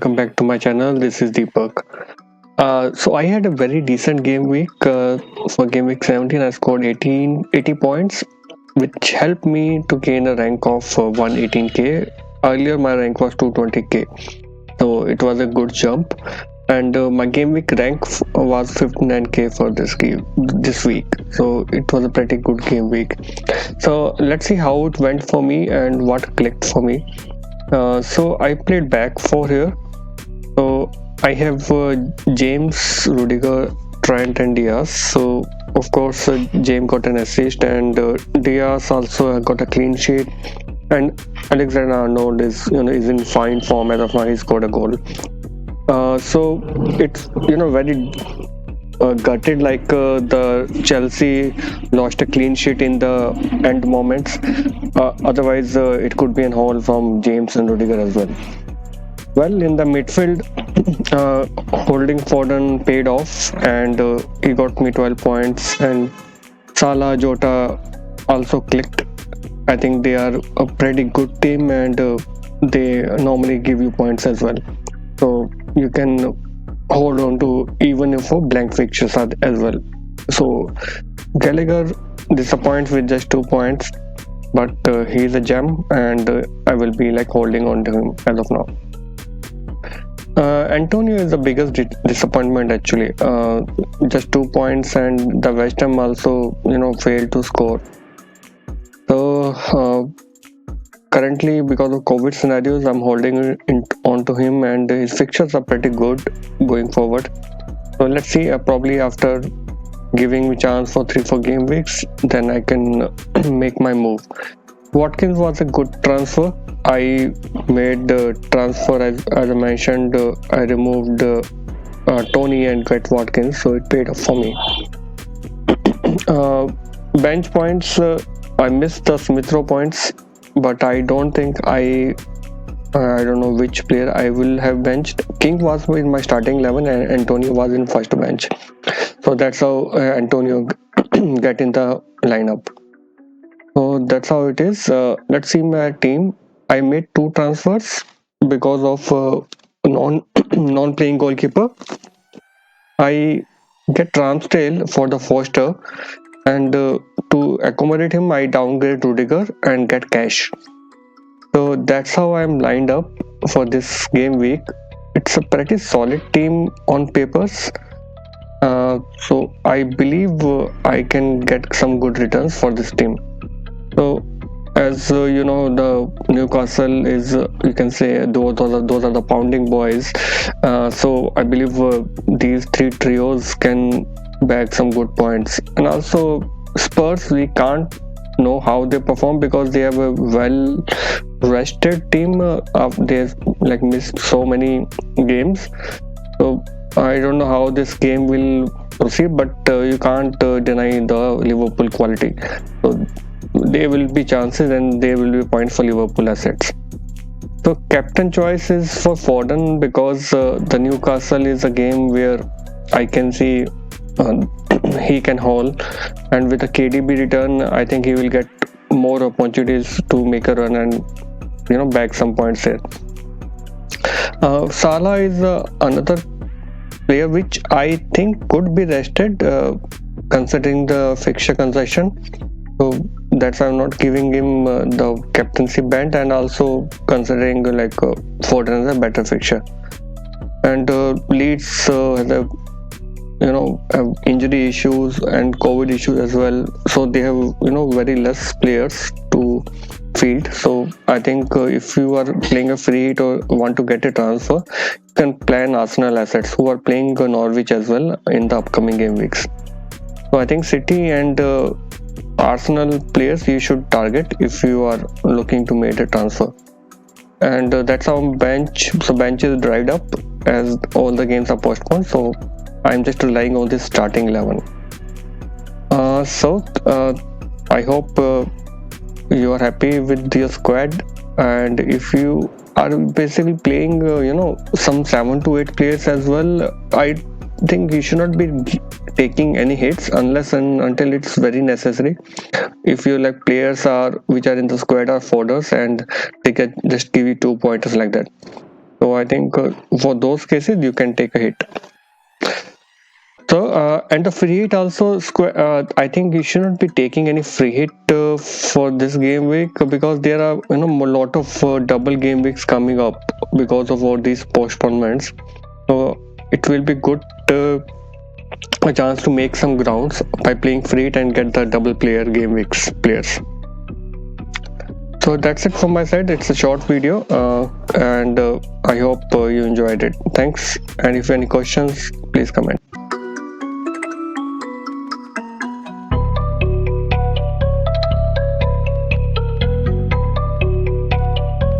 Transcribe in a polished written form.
welcome back to my channel. This is Deepak. So I had a very decent game week. For game week 17, I scored 80 points, which helped me to gain a rank of 118k. Earlier, my rank was 220k, so it was a good jump. And my game week rank was 59k for this week. So it was a pretty good game week. So let's see how it went for me and what clicked for me. So I played back four here. So I have James, Rudiger, Trent, and Diaz. So of course, James got an assist, and Diaz also got a clean sheet. And Alexander Arnold is in fine form as of now. He scored a goal. So it's very gutted, like the Chelsea lost a clean sheet in the end moments. Otherwise, it could be an haul from James and Rudiger as well. Well, in the midfield, holding Foden paid off, and he got me 12 points. And Salah, Jota also clicked. I think they are a pretty good team, and they normally give you points as well. So you can hold on to even if for blank fixtures as well. So Gallagher disappoints with just 2 points, but he's a gem, and I will be like holding on to him as of now. Antonio is the biggest disappointment actually. Just 2 points, and the West Ham also failed to score. So currently, because of COVID scenarios, I'm holding on to him, and his fixtures are pretty good going forward. So let's see. Probably after giving me chance for 3-4 game weeks, then I can make my move. Watkins was a good transfer. I made the transfer as I mentioned. I removed Tony and get Watkins, so it paid off for me. Bench points. I missed the Smith Rowe points, but I don't think I don't know which player I will have benched. King was in my starting 11, and Antonio was in first bench. So that's how Antonio get in the lineup. So that's how it is. Let's see my team. I made 2 transfers because of non playing goalkeeper. I get Ramsdale for the Foster, and to accommodate him, I downgrade Rudiger and get cash. So that's how I'm lined up for this game week. It's a pretty solid team on papers. So I believe I can get some good returns for this team. So as the Newcastle is, you can say those are the pounding boys. So I believe these 3 trios can bag some good points. And also Spurs, we can't know how they perform because they have a well rested team. They've like missed so many games. So I don't know how this game will proceed, but you can't deny the Liverpool quality. So there will be chances, and there will be points for Liverpool assets. So captain choice is for Foden because the Newcastle is a game where I can see he can haul, and with a KDB return, I think he will get more opportunities to make a run and bag some points there. Salah is another player which I think could be rested considering the fixture concession. So that's why I'm not giving him the captaincy band, and also considering Foden as a better fixture. And Leeds has a have injury issues and COVID issues as well, so they have very less players to field. So I think if you are playing a free hit or want to get a transfer, you can plan Arsenal assets who are playing Norwich as well in the upcoming game weeks. So I think City and Arsenal players you should target if you are looking to make a transfer. And that's how bench. So bench is dried up as all the games are postponed. So I'm just relying on this starting 11. I hope you are happy with your squad, and if you are basically playing some 7 to 8 players as well, I think you should not be taking any hits unless and until it's very necessary. If you like players are which are in the squad are fodders, and they can just give you 2 pointers like that. So I think for those cases you can take a hit. So and the free hit also, I think you shouldn't be taking any free hit for this game week, because there are a lot of double game weeks coming up because of all these postponements. So it will be good a chance to make some grounds by playing free hit and get the double player game weeks players. So that's it from my side. It's a short video, and I hope you enjoyed it. Thanks, and if you have any questions, please comment.